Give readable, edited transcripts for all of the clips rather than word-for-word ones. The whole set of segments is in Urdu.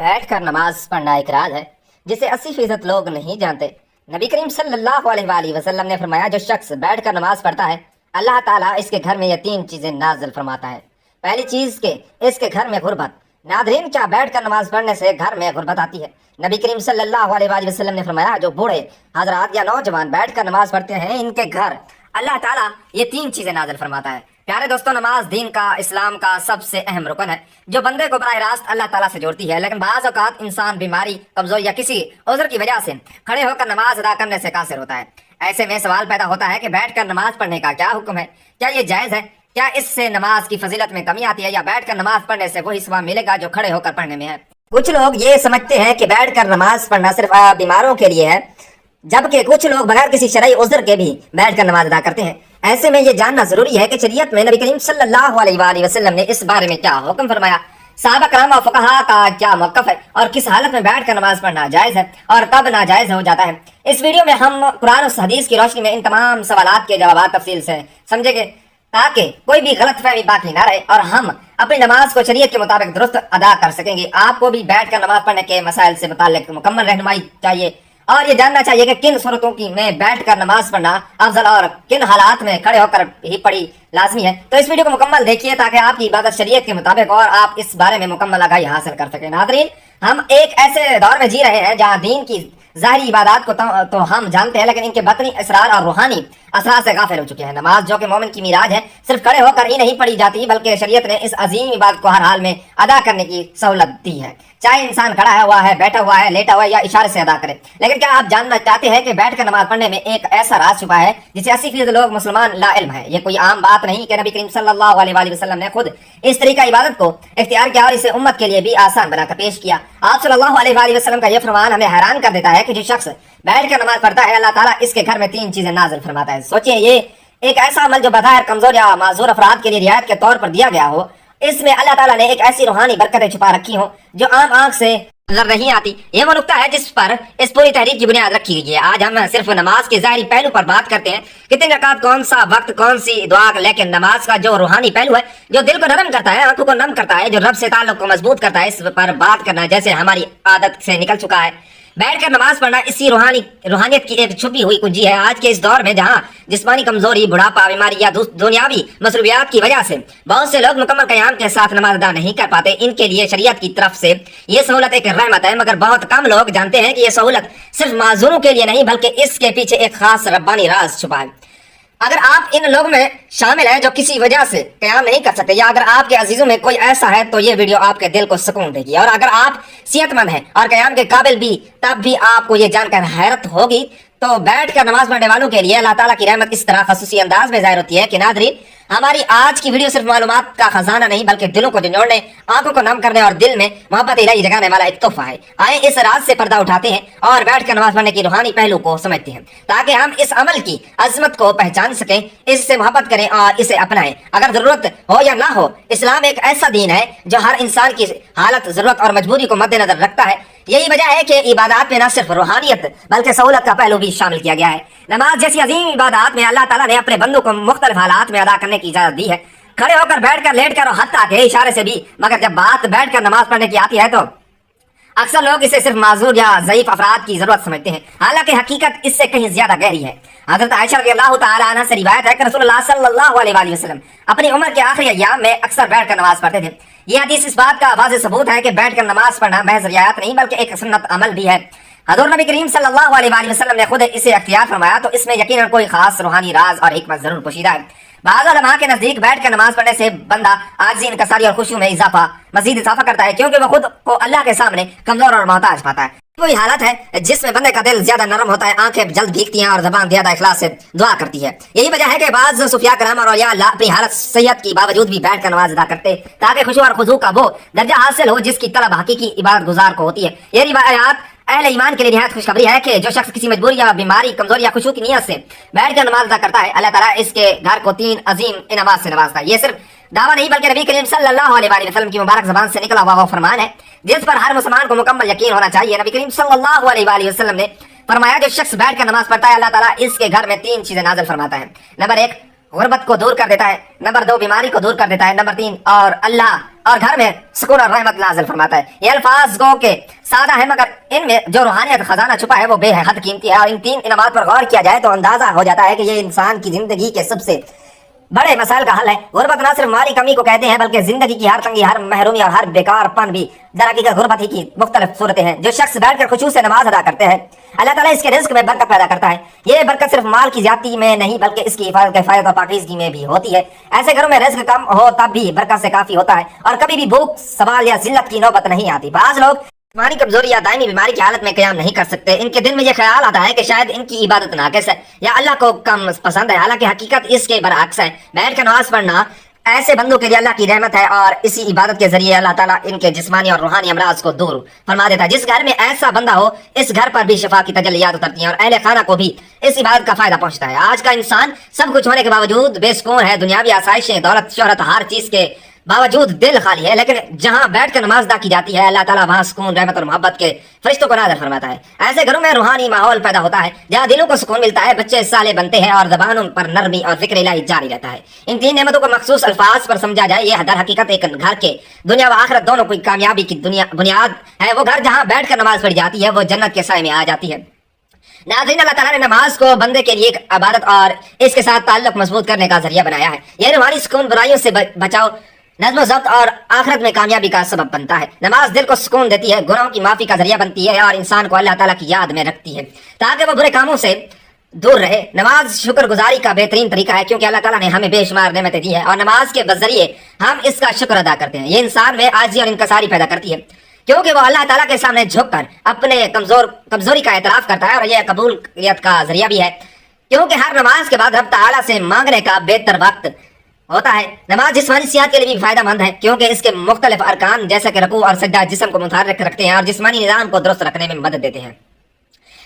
بیٹھ کر نماز پڑھنا ایک راز ہے جسے 80% لوگ نہیں جانتے۔ نبی کریم صلی اللہ علیہ وآلہ وسلم نے فرمایا جو شخص بیٹھ کر نماز پڑھتا ہے اللہ تعالیٰ اس کے گھر میں یہ 3 چیزیں نازل فرماتا ہے۔ پہلی چیز کہ اس کے گھر میں غربت۔ ناظرین، کیا بیٹھ کر نماز پڑھنے سے گھر میں غربت آتی ہے؟ نبی کریم صلی اللہ علیہ وآلہ وسلم نے فرمایا جو بوڑھے حضرات یا نوجوان بیٹھ کر نماز پڑھتے ہیں ان کے گھر اللہ تعالیٰ یہ 3 چیزیں نازل فرماتا ہے۔ پیارے دوستو، نماز دین کا، اسلام کا سب سے اہم رکن ہے جو بندے کو براہ راست اللہ تعالیٰ سے جوڑتی ہے، لیکن بعض اوقات انسان بیماری، کمزوری یا کسی عذر کی وجہ سے کھڑے ہو کر نماز ادا کرنے سے قاصر ہوتا ہے۔ ایسے میں سوال پیدا ہوتا ہے کہ بیٹھ کر نماز پڑھنے کا کیا حکم ہے؟ کیا یہ جائز ہے؟ کیا اس سے نماز کی فضیلت میں کمی آتی ہے یا بیٹھ کر نماز پڑھنے سے وہی ثواب ملے گا جو کھڑے ہو کر پڑھنے میں ہے؟ کچھ لوگ یہ سمجھتے ہیں کہ بیٹھ کر نماز پڑھنا صرف بیماروں کے لیے ہے، جبکہ کچھ لوگ بغیر کسی شرعی عذر کے بھی بیٹھ کر نماز ادا کرتے ہیں۔ ایسے میں یہ جاننا ضروری ہے کہ شریعت میں نبی کریم صلی اللہ علیہ وآلہ وسلم نے اس بارے میں کیا حکم فرمایا، صحابہ کرام اور فقہا کا کیا موقف ہے، اور کس حالت میں بیٹھ کر نماز پڑھنا جائز ہے اور کب ناجائز ہو جاتا ہے۔ اس ویڈیو میں ہم قرآن و حدیث کی روشنی میں ان تمام سوالات کے جوابات تفصیل سے سمجھیں گے تاکہ کوئی بھی غلط فہمی باقی نہ رہے اور ہم اپنی نماز کو شریعت کے مطابق درست ادا کر سکیں گے۔ آپ کو بھی بیٹھ کر نماز پڑھنے کے مسائل سے متعلق مکمل رہنمائی چاہیے اور یہ جاننا چاہیے کہ کن صورتوں کی میں بیٹھ کر نماز پڑھنا افضل اور کن حالات میں کھڑے ہو کر ہی پڑھی لازمی ہے۔ تو اس ویڈیو کو مکمل دیکھیے تاکہ آپ کی عبادت شریعت کے مطابق اور آپ اس بارے میں مکمل آگاہی حاصل کر سکیں۔ ناظرین، ہم ایک ایسے دور میں جی رہے ہیں جہاں دین کی ظاہری عبادات کو تو ہم جانتے ہیں لیکن ان کے باطنی اسرار اور روحانی اثرات سے غافل ہو چکے ہیں۔ نماز جو کہ مومن کی میراج ہے صرف کھڑے ہو کر ہی نہیں پڑھی جاتی بلکہ شریعت نے اس عظیم عبادت کو ہر حال میں ادا کرنے کی سہولت دی ہے، چاہے انسان کھڑا ہوا ہے، بیٹھا ہوا ہے، لیٹا ہوا ہے یا اشارے سے ادا کرے۔ لیکن کیا آپ جاننا چاہتے ہیں کہ بیٹھ کر نماز پڑھنے میں ایک ایسا راز چھپا ہے جسے 80% لوگ مسلمان لا علم ہے؟ یہ کوئی عام بات نہیں کہ نبی کریم صلی اللہ علیہ وآلہ وسلم نے خود اس طریقہ عبادت کو اختیار کیا اور اسے امت کے لیے بھی آسان بنا کر پیش کیا۔ آپ صلی اللہ علیہ وآلہ وسلم کا یہ فرمان ہمیں حیران کر دیتا ہے کہ جو شخص بیٹھ کر نماز پڑھتا ہے اللہ تعالیٰ اس کے گھر میں 3 چیزیں نازل فرماتا ہے۔ سوچیں، یہ ایک ایسا عمل جو بظاہر کمزور یا معذور افراد کے لیے رعایت کے طور پر دیا گیا ہو، اس میں اللہ تعالیٰ نے ایک ایسی روحانی برکتیں چھپا رکھی ہوں جو عام آنکھ سے نظر نہیں آتی۔ یہ وہ نقطہ ہے جس پر اس پوری تحریک کی بنیاد رکھی گئی ہے۔ آج ہم صرف نماز کے ظاہری پہلو پر بات کرتے ہیں، کتنی رکعت، کون سا وقت، کون سی دعا، لیکن نماز کا جو روحانی پہلو ہے جو دل کو نرم کرتا ہے، آنکھوں کو نم کرتا ہے، جو رب سے تعلق کو مضبوط کرتا ہے، اس پر بات کرنا جیسے ہماری عادت سے نکل چکا ہے۔ بیٹھ کر نماز پڑھنا اسی روحانیت کی ایک چھپی ہوئی کنجی ہے۔ آج کے اس دور میں جہاں جسمانی کمزوری، بڑھاپا، بیماری یا دنیاوی مصروفیات کی وجہ سے بہت سے لوگ مکمل قیام کے ساتھ نماز ادا نہیں کر پاتے، ان کے لیے شریعت کی طرف سے یہ سہولت ایک رحمت ہے، مگر بہت کم لوگ جانتے ہیں کہ یہ سہولت صرف معذوروں کے لیے نہیں بلکہ اس کے پیچھے ایک خاص ربانی راز چھپا ہے۔ اگر آپ ان لوگوں میں شامل ہیں جو کسی وجہ سے قیام نہیں کر سکتے، یا اگر آپ کے عزیزوں میں کوئی ایسا ہے تو یہ ویڈیو آپ کے دل کو سکون دے گی، اور اگر آپ صحت مند ہیں اور قیام کے قابل بھی، تب بھی آپ کو یہ جان کر حیرت ہوگی۔ تو بیٹھ کر نماز پڑھنے والوں کے لیے اللہ تعالیٰ کی رحمت اس طرح خصوصی انداز میں ظاہر ہوتی ہے کہ ناظرین، ہماری آج کی ویڈیو صرف معلومات کا خزانہ نہیں بلکہ دلوں کو جھنجھوڑنے، آنکھوں کو نم کرنے اور دل میں محبت الہی جگانے والا ایک تحفہ ہے۔ آئیں اس راز سے پردہ اٹھاتے ہیں اور بیٹھ کر نماز پڑھنے کی روحانی پہلو کو سمجھتے ہیں تاکہ ہم اس عمل کی عظمت کو پہچان سکیں، اس سے محبت کریں اور اسے اپنائیں۔ اگر ضرورت ہو یا نہ ہو، اسلام ایک ایسا دین ہے جو ہر انسان کی حالت، ضرورت اور مجبوری کو مد نظر رکھتا ہے۔ یہی وجہ ہے کہ عبادات میں نہ صرف روحانیت بلکہ سہولت کا پہلو بھی شامل کیا گیا ہے۔ نماز جیسی عظیم عبادات میں اللہ تعالیٰ نے اپنے بندوں کو مختلف حالات میں ادا کرنے کی اجازت دی ہے، کھڑے ہو کر، بیٹھ کر، لیٹ کر اور حتیٰ کہ اشارے سے بھی۔ مگر جب بات بیٹھ کر نماز پڑھنے کی آتی ہے تو اکثر لوگ اسے صرف معذور یا ضعیف افراد کی ضرورت سمجھتے ہیں، حالانکہ حقیقت اس سے کہیں زیادہ گہری ہے۔ حضرت عائشہ رضی اللہ تعالی عنہ سے روایت ہے کہ رسول اللہ صلی اللہ علیہ وآلہ وسلم اپنی عمر کے آخری ایام میں اکثر بیٹھ کر نماز پڑھتے تھے۔ یہ حدیث اس بات کا واضح ثبوت ہے کہ بیٹھ کر نماز پڑھنا محض رعایت نہیں بلکہ ایک سنت عمل بھی ہے۔ حضور نبی کریم صلی اللہ علیہ وآلہ وسلم نے خود اسے اختیار فرمایا تو اس میں یقیناً کوئی خاص روحانی راز اور حکمت ضرور پوشیدہ ہے۔ بعض علماء کے نزدیک بیٹھ کر نماز پڑھنے سے بندہ عاجزی، انکساری اور خشوع میں مزید اضافہ کرتا ہے، کیونکہ وہ خود کو اللہ کے سامنے کمزور اور محتاج پاتا ہے۔ کوئی حالت ہے جس میں بندے کا دل زیادہ نرم ہوتا ہے، آنکھیں جلد بھیگتی ہیں اور زبان زیادہ اخلاص سے دعا کرتی ہے۔ یہی وجہ ہے کہ بعض صوفیاء کرام اور اولیاء اللہ اپنی حالت صحت کی باوجود بھی بیٹھ کر نماز ادا کرتے تاکہ خشوع اور خضوع کا وہ درجہ حاصل ہو جس کی طلب حقیقی عبادت گزار کو ہوتی ہے۔ یہ روایات اہل ایمان کے لیے نہایت خوشخبری ہے کہ جو شخص کسی مجبوری یا بیماری، کمزوری یا خشوع کی نیت سے بیٹھ کر نماز ادا کرتا ہے، اللہ تعالیٰ اس کے گھر کو 3 عظیم انعامات سے نوازتا ہے۔ یہ صرف دعویٰ نہیں بلکہ نبی کریم صلی اللہ علیہ وآلہ وسلم کی مبارک زبان سے نکلا ہوا وہ فرمان ہے جس پر ہر مسلمان کو مکمل یقین ہونا چاہیے۔ نبی کریم صلی اللہ علیہ وآلہ وسلم نے فرمایا جو شخص بیٹھ کر نماز پڑھتا ہے اللہ تعالیٰ اس کے گھر میں 3 چیزیں نازل فرماتا ہے۔ نمبر 1 غربت کو دور کر دیتا ہے، نمبر 2 بیماری کو دور کر دیتا ہے، نمبر 3 اور اللہ اور گھر میں سکون اور رحمت نازل فرماتا ہے۔ یہ الفاظ گو کہ سادہ ہے مگر ان میں جو روحانیت خزانہ چھپا ہے وہ بے حد قیمتی ہے، اور ان تین انعامات پر غور کیا جائے تو اندازہ ہو جاتا ہے کہ یہ انسان کی زندگی کے سب سے بڑے مسائل کا حل ہے۔ غربت نہ صرف مالی کمی کو کہتے ہیں بلکہ زندگی کی ہر تنگی، ہر محرومی اور ہر بیکار پن بھی درحقیقت غربت ہی کی مختلف صورتیں ہیں۔ جو شخص بیٹھ کر خشوع سے نماز ادا کرتے ہیں اللہ تعالیٰ اس کے رزق میں برکت پیدا کرتا ہے۔ یہ برکت صرف مال کی زیادتی میں نہیں بلکہ اس کی حفاظت کفایت اور پاکیزگی میں بھی ہوتی ہے۔ ایسے گھروں میں رزق کم ہو تب بھی برکت سے کافی ہوتا ہے اور کبھی بھی بھوک، سوال یا ذلت کی نوبت نہیں آتی۔ بعض لوگ جسمانی کمزوری یا دائمی بیماری کی حالت میں قیام نہیں کر سکتے۔ ان کے دل میں یہ خیال آتا ہے کہ شاید ان کی عبادت ناقص ہے یا اللہ کو کم پسند ہے، حالانکہ حقیقت اس کے برعکس ہے۔ بیٹھ کر نماز پڑھنا ایسے بندوں کے لیے اللہ کی رحمت ہے اور اسی عبادت کے ذریعے اللہ تعالیٰ ان کے جسمانی اور روحانی امراض کو دور فرما دیتا ہے۔ جس گھر میں ایسا بندہ ہو اس گھر پر بھی شفا کی تجلیات اترتی ہیں اور اہل خانہ کو بھی اس عبادت کا فائدہ پہنچتا ہے۔ آج کا انسان سب کچھ ہونے کے باوجود بے سکون ہے، دنیاوی آسائشیں، دولت، شہرت، ہر چیز کے باوجود دل خالی ہے، لیکن جہاں بیٹھ کر نماز ادا کی جاتی ہے اللہ تعالیٰ وہاں سکون، رحمت اور محبت کے فرشتوں کو نازل فرماتا ہے۔ ایسے گھروں میں روحانی ماحول پیدا ہوتا ہے جہاں دلوں کو سکون ملتا ہے، بچے صالح بنتے ہیں اور زبانوں پر نرمی اور ذکر الہی جاری رہتا ہے۔ ان تین نعمتوں کو مخصوص الفاظ پر سمجھا جائے یہ در حقیقت ایک گھر کے دنیا و آخرت دونوں کی کامیابی کی بنیاد ہے۔ وہ گھر جہاں بیٹھ کر نماز پڑھی جاتی ہے وہ جنت کے سائے میں آ جاتی ہے۔ ناظرین، اللہ تعالیٰ نے نماز کو بندے کے لیے ایک عبادت اور اس کے ساتھ تعلق مضبوط کرنے کا ذریعہ بنایا ہے۔ یہ روحانی سکون، برائیوں سے بچاؤ، نظم و ضبط اور آخرت میں کامیابی کا سبب بنتا ہے۔ نماز دل کو سکون دیتی ہے، گناہوں کی معافی کا ذریعہ بنتی ہے اور انسان کو اللہ تعالیٰ کی یاد میں رکھتی ہے تاکہ وہ برے کاموں سے دور رہے۔ نماز شکر گزاری کا بہترین طریقہ ہے کیونکہ اللہ تعالیٰ نے ہمیں بے شمار نعمتیں دی ہیں اور نماز کے ذریعے ہم اس کا شکر ادا کرتے ہیں۔ یہ انسان میں عاجزی اور انکساری پیدا کرتی ہے کیونکہ وہ اللہ تعالیٰ کے سامنے جھک کر اپنے کمزوری کا اعتراف کرتا ہے، اور یہ قبولیت کا ذریعہ بھی ہے کیونکہ ہر نماز کے بعد رب تعالیٰ سے مانگنے کا بہتر وقت ہوتا ہے۔ نماز جسمانی صحت کے لیے بھی فائدہ مند ہے کیونکہ اس کے مختلف ارکان جیسا کہ رکوع اور سجدہ جسم کو متحرک رکھتے ہیں اور جسمانی نظام کو درست رکھنے میں مدد دیتے ہیں۔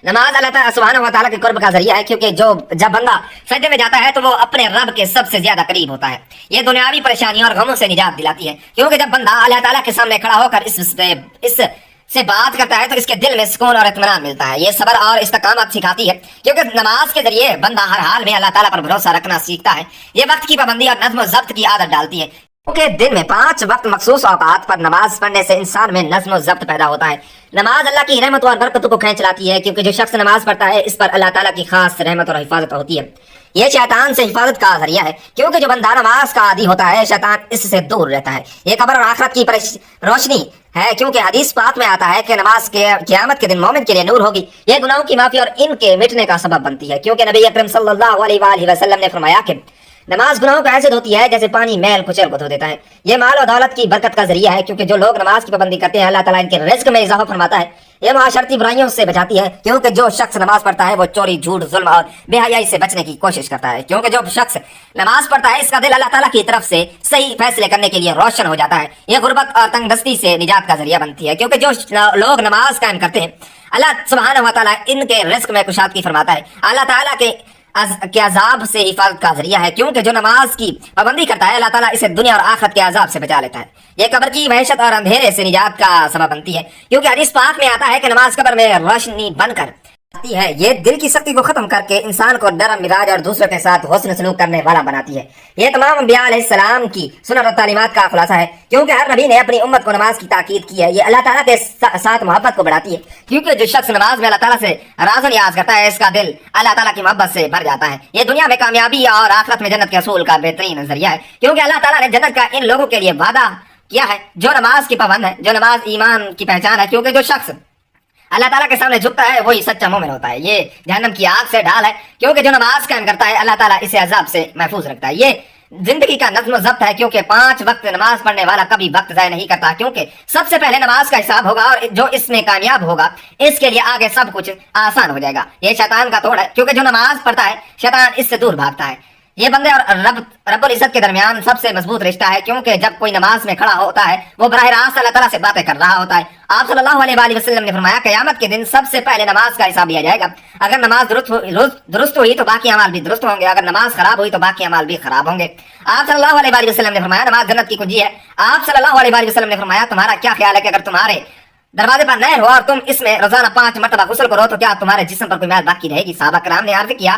نماز اللہ تعالیٰ سبحانہ و تعالیٰ کے قرب کا ذریعہ ہے کیونکہ جب بندہ سجدے میں جاتا ہے تو وہ اپنے رب کے سب سے زیادہ قریب ہوتا ہے۔ یہ دنیاوی پریشانیوں اور غموں سے نجات دلاتی ہے کیونکہ جب بندہ اللہ تعالیٰ کے سامنے کھڑا ہو کر اس سے بات کرتا ہے تو اس کے دل میں سکون اور اطمینان ملتا ہے۔ یہ صبر اور استقامت سکھاتی ہے کیونکہ نماز کے ذریعے بندہ ہر حال میں اللہ تعالیٰ پر بھروسہ رکھنا سیکھتا ہے۔ یہ وقت کی پابندی اور نظم و ضبط کی عادت ڈالتی ہے کیونکہ دن میں 5 وقت مخصوص اوقات پر نماز پڑھنے سے انسان میں نظم و ضبط پیدا ہوتا ہے۔ نماز اللہ کی رحمت اور برکتوں کو کھینچ لاتی ہے کیونکہ جو شخص نماز پڑھتا ہے اس پر اللہ تعالیٰ کی خاص رحمت اور حفاظت ہوتی ہے۔ یہ شیطان سے حفاظت کا ذریعہ ہے کیونکہ جو بندہ نماز کا عادی ہوتا ہے شیطان اس سے دور رہتا ہے۔ یہ قبر اور آخرت کی روشنی ہے کیونکہ حدیث پاک میں آتا ہے کہ نماز کے قیامت کے دن مومن کے لیے نور ہوگی۔ یہ گناہوں کی معافی اور ان کے مٹنے کا سبب بنتی ہے کیونکہ نبی اکرم صلی اللہ علیہ وآلہ وسلم نے فرمایا کہ نماز گناہوں کو ایسے دھوتی ہے جیسے پانی میل کچیل کو دھو دیتا ہے۔ یہ مال و دولت کی برکت کا ذریعہ ہے کیونکہ جو لوگ نماز کی پابندی کرتے ہیں اللہ تعالیٰ ان کے رزق میں اضافہ فرماتا ہے۔ یہ معاشرتی برائیوں سے بچاتی ہے کیونکہ جو شخص نماز پڑھتا ہے وہ چوری، جھوٹ، ظلم اور بے حیائی سے بچنے کی کوشش کرتا ہے کیونکہ جو شخص نماز پڑھتا ہے اس کا دل اللہ تعالیٰ کی طرف سے صحیح فیصلے کرنے کے لیے روشن ہو جاتا ہے۔ یہ غربت اور تنگ دستی سے نجات کا ذریعہ بنتی ہے کیونکہ جو لوگ نماز قائم کرتے ہیں اللہ سبحانہ و تعالیٰ ان کے رزق میں کشادگی فرماتا ہے۔ اللہ تعالیٰ کے عذاب سے حفاظت کا ذریعہ ہے کیونکہ جو نماز کی پابندی کرتا ہے اللہ تعالیٰ اسے دنیا اور آخرت کے عذاب سے بچا لیتا ہے۔ یہ قبر کی وحشت اور اندھیرے سے نجات کا سبب بنتی ہے کیونکہ حدیث پاک میں آتا ہے کہ نماز قبر میں روشنی بن کر آتی ہے۔ یہ دل کی سختی کو ختم کر کے انسان کو نرم مزاج اور دوسروں کے ساتھ حسن سلوک کرنے والا بناتی ہے۔ یہ تمام انبیاء علیہ السلام کی سنت اور تعلیمات کا خلاصہ ہے کیونکہ ہر نبی نے اپنی امت کو نماز کی تاکید کی ہے۔ یہ اللہ تعالیٰ کے ساتھ محبت کو بڑھاتی ہے کیونکہ جو شخص نماز میں اللہ تعالیٰ سے راز و نیاز کرتا ہے اس کا دل اللہ تعالیٰ کی محبت سے بھر جاتا ہے۔ یہ دنیا میں کامیابی اور آخرت میں جنت کے حصول کا بہترین ذریعہ ہے کیونکہ اللہ تعالیٰ نے جنت کا ان لوگوں کے لیے وعدہ کیا ہے جو نماز کی پابند ہے۔ جو نماز ایمان کی پہچان ہے کیونکہ جو شخص اللہ تعالیٰ کے سامنے جھکتا ہے وہی سچا مومن ہوتا ہے۔ یہ جہنم کی آگ سے ڈھال ہے کیونکہ جو نماز قائم کرتا ہے اللہ تعالیٰ اسے عذاب سے محفوظ رکھتا ہے۔ یہ زندگی کا نظم و ضبط ہے کیونکہ 5 وقت نماز پڑھنے والا کبھی وقت ضائع نہیں کرتا کیونکہ سب سے پہلے نماز کا حساب ہوگا اور جو اس میں کامیاب ہوگا اس کے لیے آگے سب کچھ آسان ہو جائے گا۔ یہ شیطان کا توڑ ہے کیونکہ جو نماز پڑھتا ہے شیطان اس سے دور بھاگتا ہے۔ یہ بندے اور رب العزت کے درمیان سب سے مضبوط رشتہ ہے کیونکہ جب کوئی نماز میں کھڑا ہوتا ہے وہ براہ راست اللہ تعالیٰ سے باتیں کر رہا ہوتا ہے۔ آپ صلی اللہ علیہ وآلہ وسلم نے فرمایا قیامت کے دن سب سے پہلے نماز کا حساب لیا جائے گا۔ اگر نماز درست ہوئی تو باقی اعمال بھی درست ہوں گے، اگر نماز خراب ہوئی تو باقی اعمال بھی خراب ہوں گے۔ آپ صلی اللہ علیہ وآلہ وسلم نے فرمایا نماز جنت کی کنجی ہے۔ آپ صلی اللہ علیہ وآلہ وسلم نے فرمایا تمہارا کیا خیال ہے کہ اگر تمہارے دروازے پر نہر ہو اور تم اس میں روزانہ 5 مرتبہ غسل کرو تو کیا تمہارے جسم پر کوئی میل باقی رہے گی؟ صحابہ کرام نے عرض کیا